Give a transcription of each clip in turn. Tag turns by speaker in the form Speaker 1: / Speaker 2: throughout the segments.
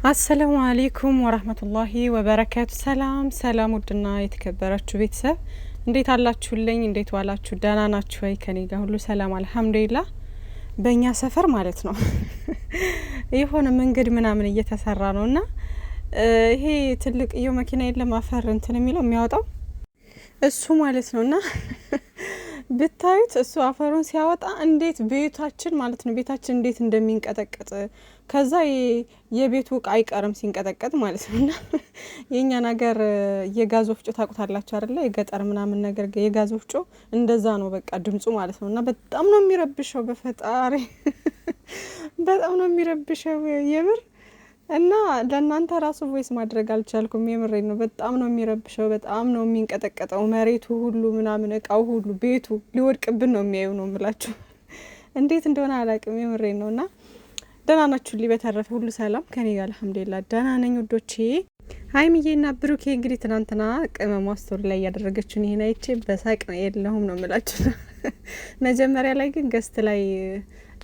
Speaker 1: አሰላሙ አለይኩም ወራህመቱላሂ ወበረካቱ። ሰላም ውድና የተከበራችሁ ቤተሰብ እንዴት አላችሁልኝ? እንዴት ዋላችሁ? ደህና ናችሁ ወይ? ከኔ ጋር ሁሉ ሰላም አልሐምዱሊላህ። በእኛ ሰፈር ማለት ነው የሆነ መንገድ ምናምን እየተሰራ ነውና ይሄ ትልቅ መኪና የለም አፈር እንትን የሚያወጣው እሱ ማለት ነውና ብታዩት እሱ አፈሩን ሲያወጣ እንዴት ቤታችን ማለት ነው ቤታችን እንዴት እንደሚንቀጠቀጥ ከዛ የቤቱ እቃ አይቀርም ሲንቀጠቀጥ ማለት ነውና የኛ ነገር የጋዝ ወፍጮ ታውቁታላችሁ አይደለ? የገጠር ምናምን ነገር የጋዝ ወፍጮ እንደዛ ነው በቃ ድምጹ ማለት ነውና በጣም ነው የሚረብሸው። በፈጣሪ በጣም ነው የሚረብሸው የምር እና ለእናንተ ራሱ ቮይስ ማድረግ አልቻልኩም። የምሬን ነው። በጣም ነው የሚረብሸው። በጣም ነው የሚንቀጠቀጠው። መሬቱ ሁሉ ምናምን እቃው ሁሉ ቤቱ ሊወድቅብን ነው የሚያዩ ነው የምላችሁ። እንዴት እንደሆነ አላውቅም። የምሬን ነውና ደህና ናችሁልኝ? በተረፈ ሁሉ ሰላም ከኔ ጋር አልሐምዱሊላህ ደህና ነኝ ውዶቼ። ሀይሚዬና ብሩኬ እንግዲህ ትናንትና ቅመሟ ስቶሪ ላይ ያደረገችውን ይሄን አይቼ በሳቅ ነው የለሁም ነው የምላችሁ። መጀመሪያ ላይ ግን ገስት ላይ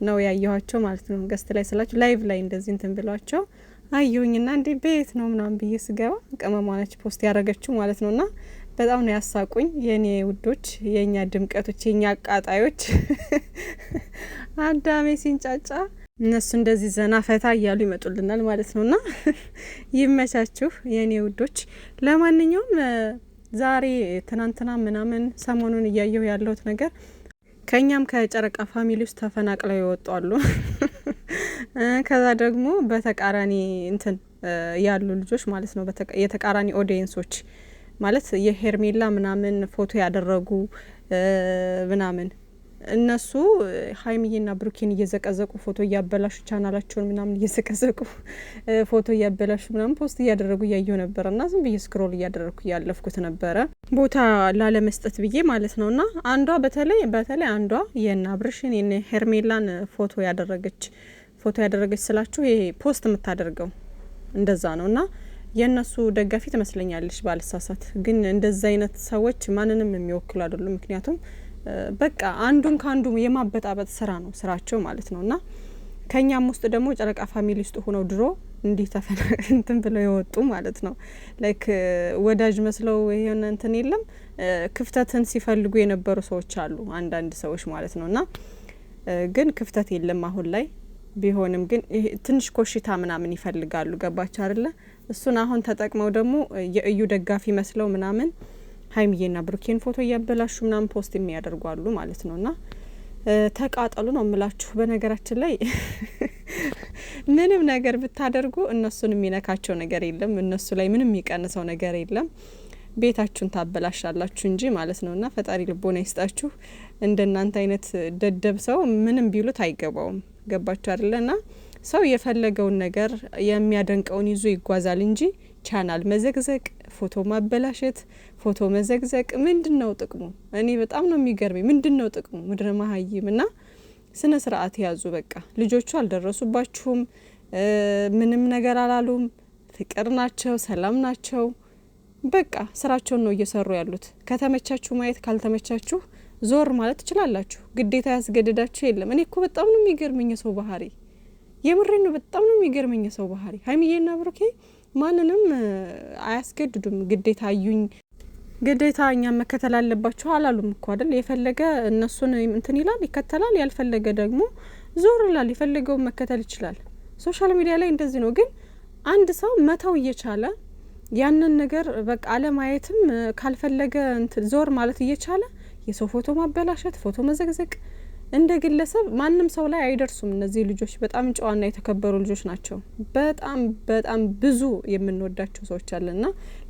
Speaker 1: ነው ያየኋቸው ማለት ነው። ገስት ላይ ስላችሁ ላይቭ ላይ እንደዚህ እንትን ብሏቸው አየሁኝና እንዴ ቤት ነው ምናምን ብዬ ስገባ ቅመሟ ነች ፖስት ያደረገችው ማለት ነውና በጣም ነው ያሳቁኝ የኔ ውዶች፣ የኛ ድምቀቶች፣ የኛ አቃጣዮች። አዳሜ ሲንጫጫ እነሱ እንደዚህ ዘና ፈታ እያሉ ይመጡልናል ማለት ነውና ይመቻችሁ የኔ ውዶች። ለማንኛውም ዛሬ ትናንትና ምናምን ሰሞኑን እያየሁ ያለሁት ነገር ከኛም ከጨረቃ ፋሚሊ ውስጥ ተፈናቅለው ይወጣሉ። ከዛ ደግሞ በተቃራኒ እንትን ያሉ ልጆች ማለት ነው የተቃራኒ ኦዲየንሶች ማለት የሄርሜላ ምናምን ፎቶ ያደረጉ ምናምን እነሱ ሀይሚዬና ብሩኬን እየዘቀዘቁ ፎቶ እያበላሹ ቻናላቸውን ምናምን እየዘቀዘቁ ፎቶ እያበላሹ ምናምን ፖስት እያደረጉ እያየሁ ነበር እና ዝም ብዬ ስክሮል እያደረግኩ እያለፍኩት ነበረ ቦታ ላለመስጠት ብዬ ማለት ነውና አንዷ በተለይ አንዷ የና አብርሽን የነ ሄርሜላን ፎቶ ያደረገች ስላችሁ ይሄ ፖስት የምታደርገው እንደዛ ነውና የነሱ ደጋፊ ትመስለኛለች ባልሳሳት። ግን እንደዛ አይነት ሰዎች ማንንም የሚወክሉ አይደሉም። ምክንያቱም በቃ አንዱን ካንዱ የማበጣበጥ ስራ ነው ስራቸው ማለት ነውና ከኛም ውስጥ ደግሞ ጨረቃ ፋሚሊ ውስጥ ሆነው ድሮ እንዲህ እንትን ብለው የወጡ ማለት ነው ላይክ ወዳጅ መስለው ይሄን እንትን የለም ክፍተትን ሲፈልጉ የነበሩ ሰዎች አሉ፣ አንዳንድ ሰዎች ማለት ነውና ግን ክፍተት የለም አሁን ላይ። ቢሆንም ግን ትንሽ ኮሽታ ምናምን ይፈልጋሉ። ገባች አይደለ? እሱን አሁን ተጠቅመው ደግሞ የእዩ ደጋፊ መስለው ምናምን ሀይሚዬና ብሩኬን ፎቶ እያበላሹ ምናምን ፖስት የሚያደርጓሉ ማለት ነውና ተቃጠሉ ነው የምላችሁ። በነገራችን ላይ ምንም ነገር ብታደርጉ እነሱን የሚነካቸው ነገር የለም፣ እነሱ ላይ ምንም የሚቀንሰው ነገር የለም። ቤታችሁን ታበላሻላችሁ እንጂ ማለት ነውና ፈጣሪ ልቦና ይስጣችሁ። እንደናንተ አይነት ደደብ ሰው ምንም ቢሉት አይገባውም። ገባችሁ አይደለና ሰው የፈለገውን ነገር የሚያደንቀውን ይዞ ይጓዛል እንጂ ቻናል መዘግዘቅ፣ ፎቶ ማበላሸት፣ ፎቶ መዘግዘቅ ምንድነው ጥቅሙ? እኔ በጣም ነው የሚገርመኝ። ምንድነው ጥቅሙ? ምድረ ማሀይም እና ስነ ስርዓት ያዙ። በቃ ልጆቹ አልደረሱባችሁም፣ ምንም ነገር አላሉም፣ ፍቅር ናቸው፣ ሰላም ናቸው። በቃ ስራቸውን ነው እየሰሩ ያሉት። ከተመቻችሁ ማየት፣ ካልተመቻችሁ ዞር ማለት ትችላላችሁ። ግዴታ ያስገድዳችሁ የለም። እኔ እኮ በጣም ነው የሚገርመኝ ሰው ባህሪ፣ የምሬን ነው በጣም ነው የሚገርመኝ ሰው ባህሪ። ሀይሚዬና ብሩኬ ማንንም አያስገድዱም። ግዴታ አዩኝ ግዴታ እኛም መከተል አለባችሁ አላሉም እኮ አይደል? የፈለገ እነሱን እንትን ይላል ይከተላል፣ ያልፈለገ ደግሞ ዞር ይላል። የፈለገውን መከተል ይችላል። ሶሻል ሚዲያ ላይ እንደዚህ ነው። ግን አንድ ሰው መተው እየቻለ ያንን ነገር በቃ አለማየትም ካልፈለገ ዞር ማለት እየቻለ የሰው ፎቶ ማበላሸት፣ ፎቶ መዘግዘቅ እንደ ግለሰብ ማንም ሰው ላይ አይደርሱም። እነዚህ ልጆች በጣም ጨዋና የተከበሩ ልጆች ናቸው። በጣም ብዙ የምንወዳቸው ሰዎች አለና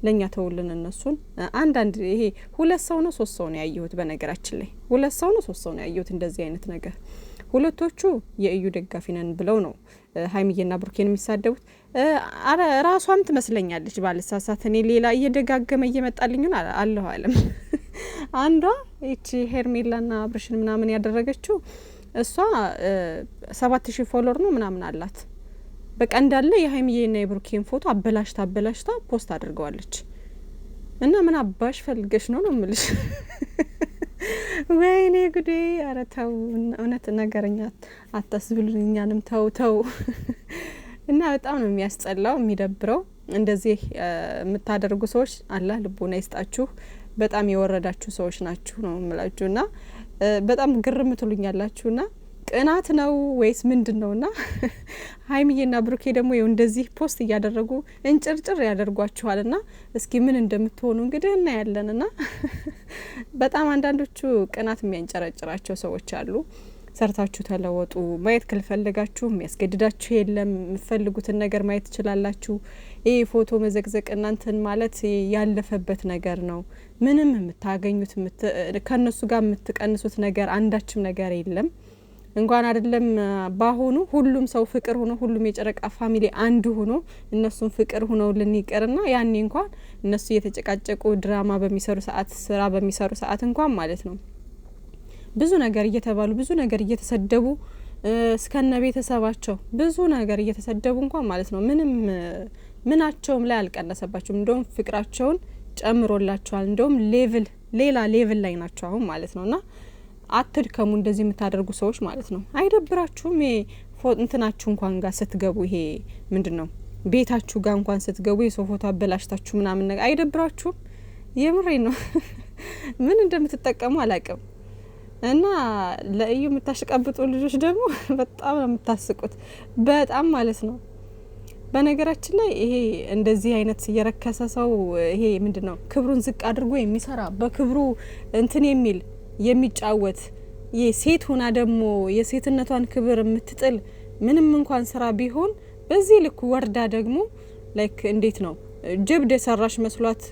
Speaker 1: ለኛ ተውልን እነሱን። አንዳንድ ይሄ 2 ሰው ነው 3 ሰው ነው ያየሁት። በነገራችን ላይ 2 ሰው ነው 3 ሰው ነው ያየሁት እንደዚህ አይነት ነገር። ሁለቶቹ የእዩ ደጋፊ ነን ብለው ነው ሀይሚዬና ብሩኬን የሚሳደቡት። አረ ራሷም ትመስለኛለች ባልሳሳት። እኔ ሌላ እየደጋገመ እየመጣልኝ አለሁ አለም አንዷ እቺ ሄርሜላና አብርሽን ምናምን ያደረገችው እሷ 7000 ፎሎወር ነው ምናምን አላት። በቃ እንዳለ የሀይሚዬና የብሩኬን ፎቶ አበላሽታ ፖስት አድርገዋለች። እና ምን አባሽ ፈልገሽ ነው ምልሽ? ወይኔ ጉዴ! ኧረ ተው እውነት ነገረኛ አታስብሉኝ። እኛንም ተው እና በጣም ነው የሚያስጠላው የሚደብረው። እንደዚህ የምታደርጉ ሰዎች አላህ ልቦና ይስጣችሁ። በጣም የወረዳችሁ ሰዎች ናችሁ ነው የምላችሁና በጣም ግርም ትሉኛላችሁና ቅናት ነው ወይስ ምንድነውና? ሀይሚዬና ብሩኬ ደግሞ ይኸው እንደዚህ ፖስት እያደረጉ እንጭርጭር ያደርጓችኋልና እስኪ ምን እንደምትሆኑ እንግዲህ እናያለንና በጣም አንዳንዶቹ ቅናት የሚያንጨረጭራቸው ሰዎች አሉ። ሰርታችሁ ተለወጡ፣ ማየት ካልፈለጋችሁ የሚያስገድዳችሁ የለም፣ የምትፈልጉትን ነገር ማየት ትችላላችሁ። ይሄ ፎቶ መዘቅዘቅ እናንተን ማለት ያለፈበት ነገር ነው። ምንም የምታገኙት ከነሱ ጋር የምትቀንሱት ነገር አንዳችም ነገር የለም። እንኳን አይደለም ባሁኑ ሁሉም ሰው ፍቅር ሆኖ ሁሉም የጨረቃ ፋሚሊ አንድ ሆኖ እነሱም ፍቅር ሆነው ልንይቀርና ያኔ እንኳን እነሱ እየተጨቃጨቁ ድራማ በሚሰሩ ሰዓት ስራ በሚሰሩ ሰዓት እንኳን ማለት ነው ብዙ ነገር እየተባሉ ብዙ ነገር እየተሰደቡ እስከነ ቤተሰባቸው ብዙ ነገር እየተሰደቡ እንኳን ማለት ነው ምናቸውም ላይ አልቀነሰባቸውም። እንደውም ፍቅራቸውን ጨምሮላቸዋል። እንደውም ሌላ ሌቭል ላይ ናቸው አሁን ማለት ነውና አትድከሙ እንደዚህ የምታደርጉ ሰዎች ማለት ነው። አይደብራችሁም? እንትናችሁ እንኳን ጋር ስትገቡ ይሄ ምንድነው ቤታችሁ ጋር እንኳን ስትገቡ የሰው ፎቶ አበላሽታችሁ ምናምን ነገር አይደብራችሁም? የምሬ ነው። ምን እንደምትጠቀሙ አላቅም። እና ለእዩ የምታሽቀብጡ ልጆች ደግሞ በጣም ነው የምታስቁት፣ በጣም ማለት ነው። በነገራችን ላይ ይሄ እንደዚህ አይነት የረከሰ ሰው ይሄ ምንድነው ክብሩን ዝቅ አድርጎ የሚሰራ በክብሩ እንትን የሚል የሚጫወት የሴት ሆና ደግሞ የሴትነቷን ክብር የምትጥል ምንም እንኳን ስራ ቢሆን በዚህ ልክ ወርዳ ደግሞ ላይክ እንዴት ነው ጀብድ የሰራሽ መስሏት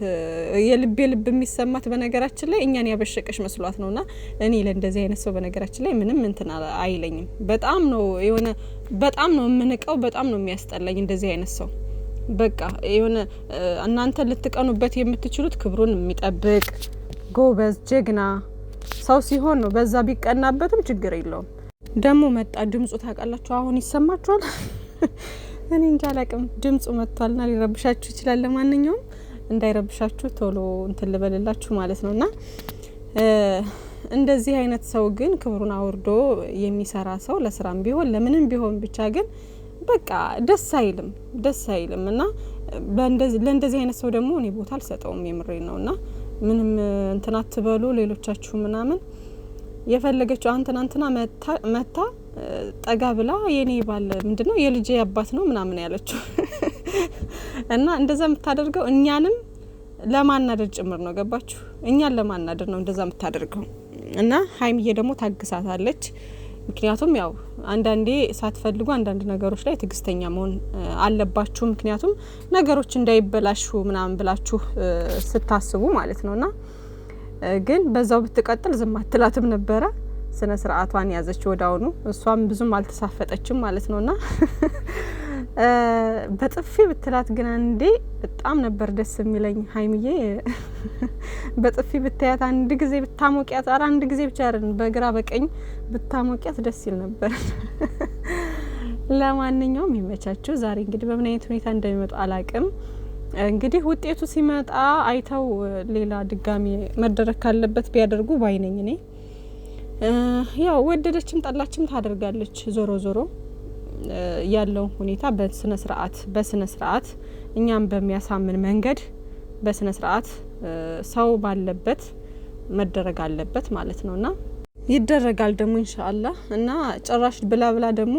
Speaker 1: የልብ የሚሰማት በነገራችን ላይ እኛን ያበሸቀሽ መስሏት ነውና እኔ ለእንደዚህ አይነት ሰው በነገራችን ላይ ምንም እንትን አይለኝም። በጣም ነው የሆነ በጣም ነው የምንቀው፣ በጣም ነው የሚያስጠላኝ እንደዚህ አይነት ሰው። በቃ የሆነ እናንተ ልትቀኑበት የምትችሉት ክብሩን የሚጠብቅ ጎበዝ ጀግና ሰው ሲሆን ነው። በዛ ቢቀናበትም ችግር የለውም። ደግሞ መጣ ድምጹ ታውቃላችሁ፣ አሁን ይሰማችኋል። እኔ እንጃ አላቅም፣ ድምጹ መጥቷልና ሊረብሻችሁ ይችላል። ለማንኛውም እንዳይረብሻችሁ ቶሎ እንትን ልበልላችሁ ማለት ነውና እንደዚህ አይነት ሰው ግን ክብሩን አውርዶ የሚሰራ ሰው ለስራም ቢሆን ለምንም ቢሆን ብቻ ግን በቃ ደስ አይልም እና ለእንደዚህ አይነት ሰው ደግሞ እኔ ቦታ አልሰጠውም። የምሬ ነውና ምንም እንትና አትበሉ ሌሎቻችሁ ምናምን የፈለገችው አንተና መታ ጠጋ ብላ የኔ ባል ምንድነው የልጄ አባት ነው ምናምን ያለችው እና እንደዛ የምታደርገው እኛንም ለማናደድ ጭምር ነው። ገባችሁ? እኛን ለማናደድ ነው እንደዛ የምታደርገው። እና ሀይሚዬ ደግሞ ታግሳታለች። ምክንያቱም ያው አንዳንዴ ሳትፈልጉ አንዳንድ ነገሮች ላይ ትግስተኛ መሆን አለባችሁ። ምክንያቱም ነገሮች እንዳይበላሹ ምናምን ብላችሁ ስታስቡ ማለት ነውና ግን በዛው ብትቀጥል ዝም አትላትም ነበረ። ስነ ስርዓቷን ያዘች ወዳውኑ። እሷም ብዙም አልተሳፈጠችም ማለት ነውና በጥፊ ብትላት ግን አንዴ በጣም ነበር ደስ የሚለኝ። ሀይሚዬ በጥፊ ብታያት አንድ ጊዜ ብታሞቂያት፣ ኧረ አንድ ጊዜ ብቻ አይደለም በግራ በቀኝ ብታሞቂያት ደስ ይል ነበር። ለማንኛውም ይመቻችሁ። ዛሬ እንግዲህ በምን አይነት ሁኔታ እንደሚመጡ አላቅም። እንግዲህ ውጤቱ ሲመጣ አይተው ሌላ ድጋሚ መደረግ ካለበት ቢያደርጉ ባይነኝ እኔ። ያው ወደደችም ጠላችም ታደርጋለች። ዞሮ ዞሮ ያለው ሁኔታ በስነ ስርዓት እኛም በሚያሳምን መንገድ በስነ ስርዓት ሰው ባለበት መደረግ አለበት ማለት ነውና ይደረጋል ደግሞ ኢንሻአላህ። እና ጭራሽ ብላ ደግሞ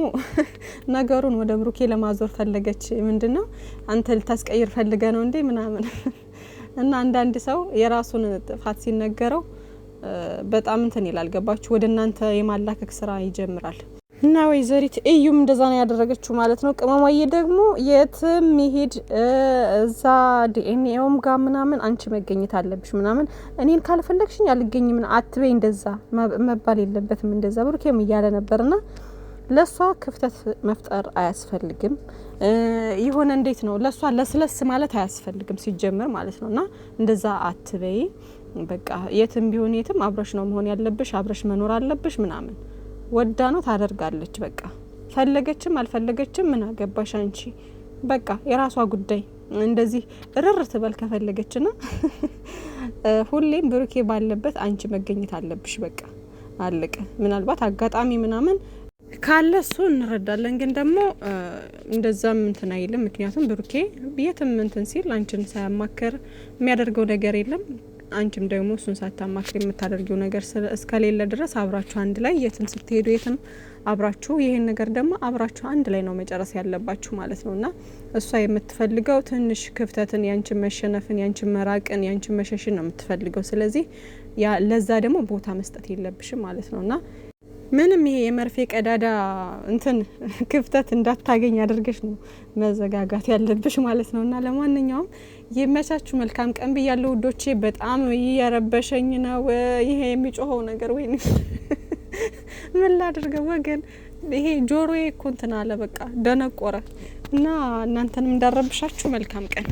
Speaker 1: ነገሩን ወደ ብሩኬ ለማዞር ፈለገች። ምንድነው አንተ ልታስቀይር ፈልገ ነው እንዴ ምናምን። እና አንዳንድ ሰው የራሱን ጥፋት ሲነገረው በጣም እንትን ይላል። ገባችሁ? ወደ እናንተ የማላከክ ስራ ይጀምራል። እና ወይዘሪት እዩም እንደዛ ነው ያደረገችው ማለት ነው። ቅመማዬ ደግሞ የትም ይሄድ እዛ ዲኤንኤውም ጋር ምናምን አንቺ መገኘት አለብሽ ምናምን፣ እኔን ካልፈለግሽኝ አልገኝም አትበይ፣ እንደዛ መባል የለበትም እንደዛ ብሩኬም እያለ ነበርና ለሷ ክፍተት መፍጠር አያስፈልግም። ይሆነ እንዴት ነው ለሷ ለስለስ ማለት አያስፈልግም ሲጀመር ማለት ነውና እንደዛ አትበይ። በቃ የትም ቢሆን የትም አብረሽ ነው መሆን ያለብሽ፣ አብረሽ መኖር አለብሽ ምናምን። ወዳ ነው ታደርጋለች። በቃ ፈለገችም አልፈለገችም ምን አገባሽ አንቺ፣ በቃ የራሷ ጉዳይ። እንደዚህ እርር ትበል ከፈለገችና ሁሌም ብሩኬ ባለበት አንቺ መገኘት አለብሽ። በቃ አለቀ። ምናልባት አጋጣሚ ምናምን ካለ እሱ እንረዳለን። ግን ደግሞ እንደዛም እንትን አይልም። ምክንያቱም ብሩኬ የትም እንትን ሲል አንቺን ሳያማክር የሚያደርገው ነገር የለም። አንቺም ደግሞ እሱን ሳታማክር የምታደርጊው ነገር እስከሌለ ድረስ አብራችሁ አንድ ላይ የትም ስትሄዱ የትም አብራችሁ ይሄን ነገር ደግሞ አብራችሁ አንድ ላይ ነው መጨረስ ያለባችሁ ማለት ነውና እሷ የምትፈልገው ትንሽ ክፍተትን፣ ያንቺን መሸነፍን፣ ያንቺን መራቅን፣ ያንቺን መሸሽን ነው የምትፈልገው። ስለዚህ ለዛ ደግሞ ቦታ መስጠት የለብሽም ማለት ነውና ምንም ይሄ የመርፌ ቀዳዳ እንትን ክፍተት እንዳታገኝ አድርገሽ ነው መዘጋጋት ያለብሽ ማለት ነውና ለማንኛውም ይመቻችሁ። መልካም ቀን ብያለሁ ውዶቼ። በጣም እየረበሸኝ ነው ይሄ የሚጮኸው ነገር። ወይ ምን ላድርገው ወገን፣ ይሄ ጆሮዬ እኮ እንትን አለ በቃ ደነቆረ እና እናንተንም እንዳረብሻችሁ መልካም ቀን